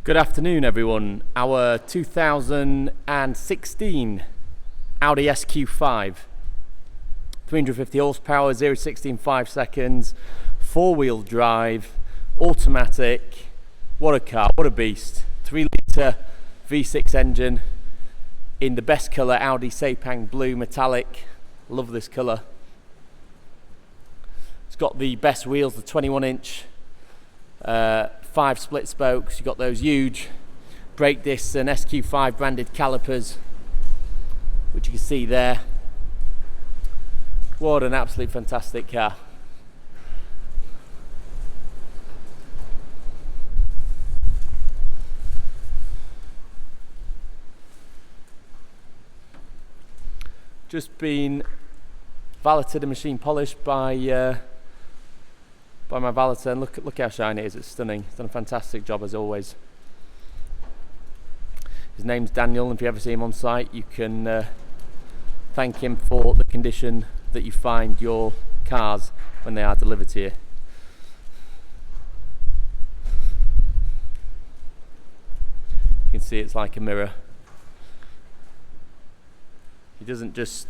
Good afternoon everyone. Our 2016 Audi SQ5, 350 horsepower, 0 to 60 in 5 seconds, 4-wheel drive, automatic. What a car, what a beast. 3-litre V6 engine in the best colour, Audi Sepang Blue metallic. Love this colour. It's got the best wheels, the 21-inch 5 split spokes. You've got those huge brake discs and SQ5 branded calipers, which you can see there. What an absolute fantastic car. Just been valeted and machine polished by my valeter, and look how shiny it is. It's stunning. He's done a fantastic job as always. His name's Daniel, and if you ever see him on site, you can thank him for the condition that you find your cars when they are delivered to you. You can see it's like a mirror. He doesn't just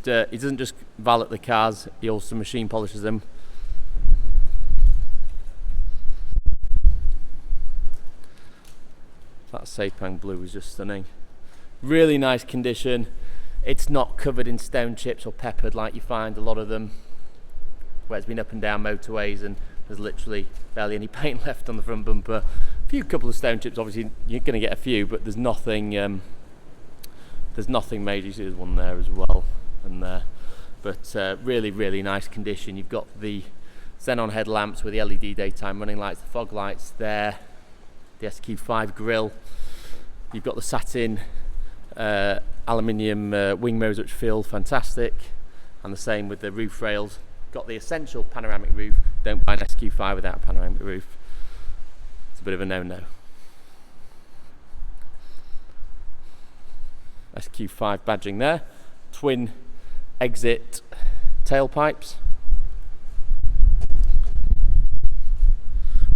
valet the cars, he also machine polishes them. That Sepang Blue is just stunning. Really nice condition. It's not covered in stone chips or peppered like you find a lot of them, where it's been up and down motorways and there's literally barely any paint left on the front bumper. A couple of stone chips, obviously you're going to get a few, but there's nothing major. You see there's one there as well, and there. But really nice condition. You've got the xenon headlamps with the LED daytime running lights, the fog lights there, the SQ5 grille. You've got the satin aluminium wing mirrors, which feel fantastic, and the same with the roof rails. Got the essential panoramic roof. Don't buy an SQ5 without a panoramic roof. It's a bit of a no-no. SQ5 badging there, twin exit tailpipes.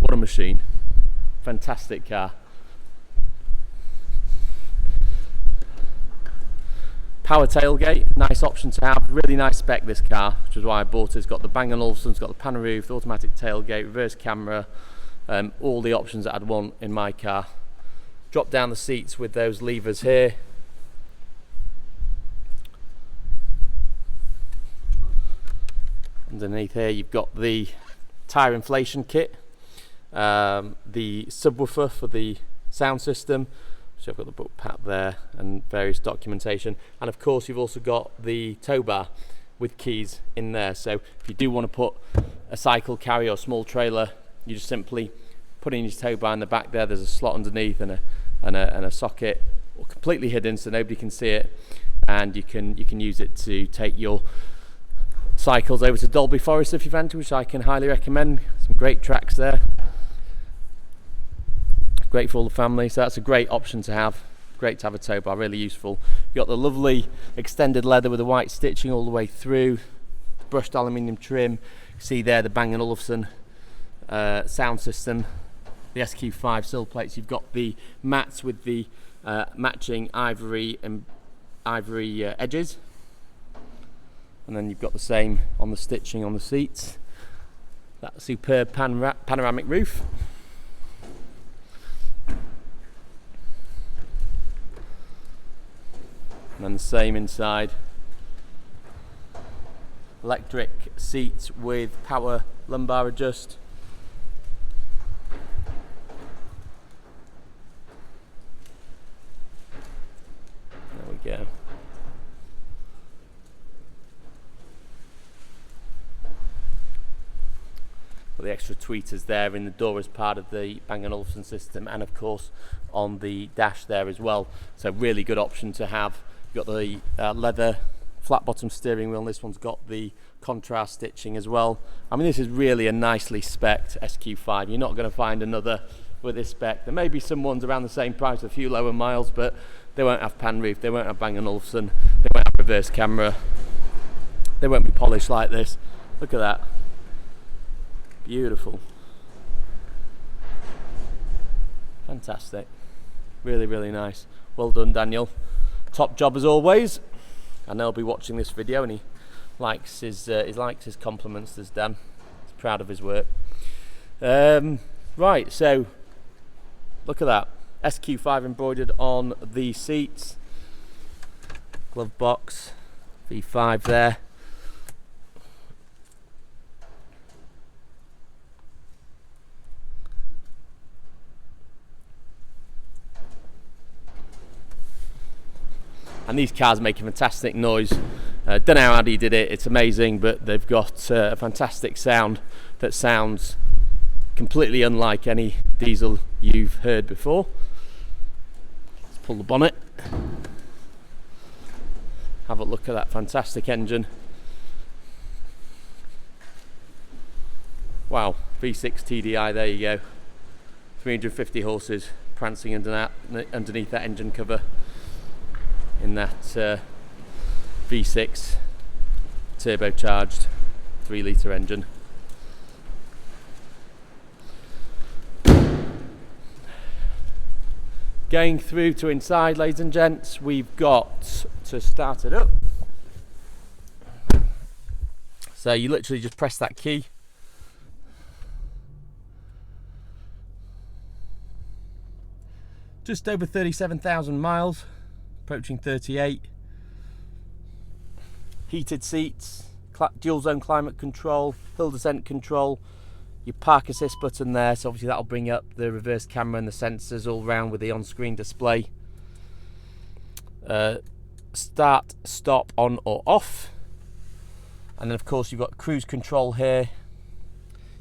What a machine. Fantastic car. Power tailgate, nice option to have. Really nice spec this car, which is why I bought it. It's got the Bang & Olufsen, it's got the panel roof, the automatic tailgate, reverse camera, all the options that I'd want in my car. Drop down the seats with those levers here. Underneath here you've got the tyre inflation kit, the subwoofer for the sound system, so I've got the book pat there and various documentation, and of course you've also got the tow bar with keys in there. So if you do want to put a cycle carrier or small trailer, you just simply put in your tow bar in the back there. There's a slot underneath and a socket, completely hidden so nobody can see it, and you can use it to take your cycles over to Dolby Forest if you've had to, which I can highly recommend. Some great tracks there, great for all the family, so that's a great option to have. Great to have a tow bar, really useful. You've got the lovely extended leather with the white stitching all the way through, brushed aluminium trim. You see there the Bang & Olufsen sound system, the SQ5 sill plates. You've got the mats with the matching ivory edges, and then you've got the same on the stitching on the seats. That superb panoramic roof. And then the same inside. Electric seats with power lumbar adjust. There we go. Got the extra tweeters there in the door as part of the Bang & Olufsen system, and of course on the dash there as well. So really good option to have. You've got the leather flat bottom steering wheel, and this one's got the contrast stitching as well. I mean, this is really a nicely spec'd SQ5. You're not going to find another with this spec. There may be some ones around the same price, a few lower miles, but they won't have pan roof, they won't have Bang & Olufsen, they won't have reverse camera, they won't be polished like this. Look at that. Beautiful. Fantastic. Really, really nice. Well done, Daniel. Top job as always. I know he'll be watching this video, and he likes his compliments. There's Dan. He's proud of his work. Right, so look at that. SQ5 embroidered on the seats. Glove box. V5 there. And these cars make a fantastic noise. Don't know how Audi did it, it's amazing, but they've got a fantastic sound that sounds completely unlike any diesel you've heard before. Let's pull the bonnet. Have a look at that fantastic engine. Wow, V6 TDI, there you go. 350 horses prancing underneath that engine cover in that V6 turbocharged 3-litre engine. Going through to inside, ladies and gents, we've got to start it up. So you literally just press that key. Just over 37,000 miles. Approaching 38. Heated seats, dual zone climate control, hill descent control, your park assist button there, so obviously that'll bring up the reverse camera and the sensors all round with the on-screen display. Start, stop, on or off. And then of course you've got cruise control here.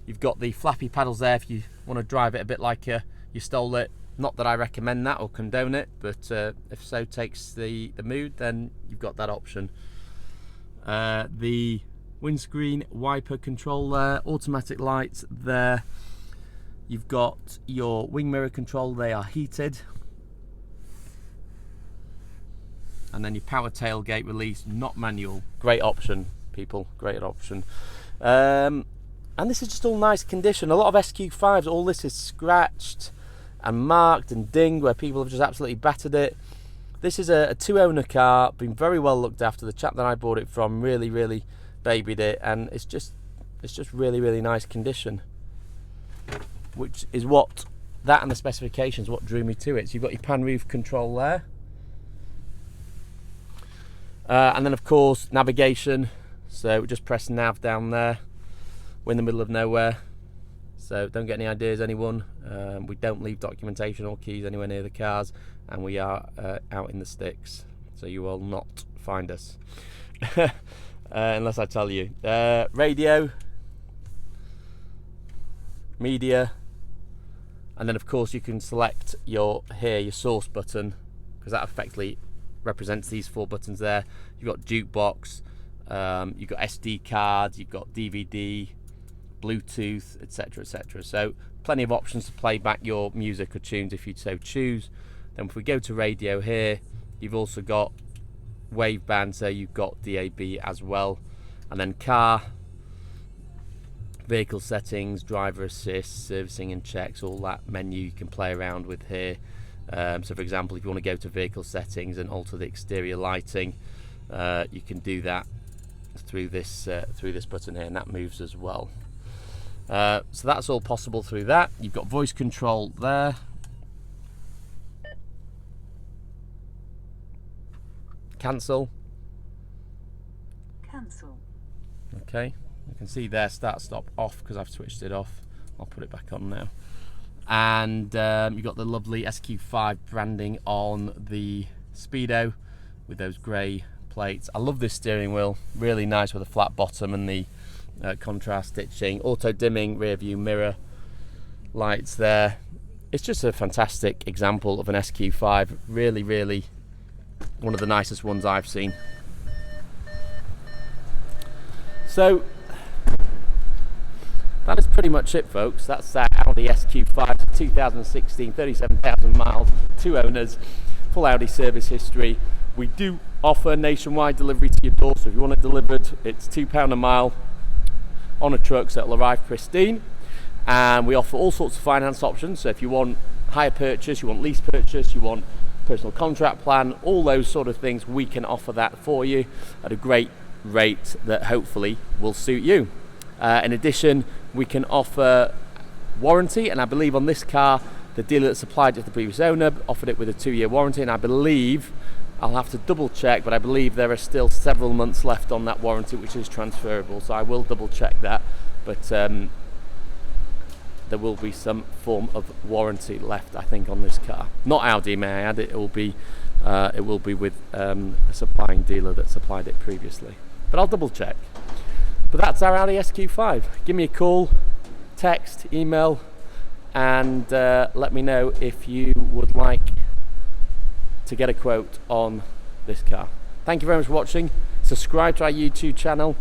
You've got the flappy paddles there if you want to drive it a bit like you stole it. Not that I recommend that or condone it, but if so takes the mood, then you've got that option. The windscreen wiper control there, automatic lights there. You've got your wing mirror control, they are heated. And then your power tailgate release, not manual. Great option, people, great option. And this is just all nice condition. A lot of SQ5s, all this is scratched and marked and dinged where people have just absolutely battered it. This is a 2-owner car, been very well looked after. The chap that I bought it from really babied it, and it's just really nice condition, which is what that and the specifications what drew me to it. So you've got your pan roof control there, and then of course navigation. So just press nav down there. We're in the middle of nowhere, so don't get any ideas, anyone. We don't leave documentation or keys anywhere near the cars, and we are out in the sticks, so you will not find us unless I tell you. Radio, media, and then of course you can select your source button, because that effectively represents these 4 buttons there. You've got jukebox, you've got SD cards, you've got DVD, Bluetooth, etc, etc. So plenty of options to play back your music or tunes if you so choose. Then if we go to radio here, you've also got wave band, so you've got DAB as well. And then car, vehicle settings, driver assist, servicing and checks, all that menu you can play around with here. So for example, if you want to go to vehicle settings and alter the exterior lighting, you can do that through this button here, and that moves as well. So that's all possible through that. You've got voice control there. Cancel. Okay, you can see there start, stop, off, because I've switched it off. I'll put it back on now. And you've got the lovely SQ5 branding on the Speedo with those grey plates. I love this steering wheel, really nice with a flat bottom and the contrast stitching. Auto dimming rear view mirror lights there. It's just a fantastic example of an SQ5. Really one of the nicest ones I've seen. So that is pretty much it, folks. That's that Audi SQ5 2016, 37,000 miles, 2 owners, full Audi service history. We do offer nationwide delivery to your door, so if you want it delivered, it's £2 a mile on a truck, so it'll arrive pristine. And we offer all sorts of finance options, so if you want hire purchase, you want lease purchase, you want personal contract plan, all those sort of things, we can offer that for you at a great rate that hopefully will suit you. In addition, we can offer warranty, and I believe on this car the dealer that supplied it to the previous owner offered it with a 2-year warranty, and I believe, I'll have to double check, but I believe there are still several months left on that warranty which is transferable, so I will double check that, but there will be some form of warranty left, I think, on this car. Not Audi, may I add, it will be with a supplying dealer that supplied it previously, but I'll double check. But that's our Audi SQ5. Give me a call, text, email, and let me know if you would like to get a quote on this car. Thank you very much for watching. Subscribe to our YouTube channel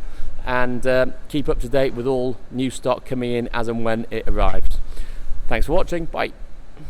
and keep up to date with all new stock coming in as and when it arrives. Thanks for watching. Bye.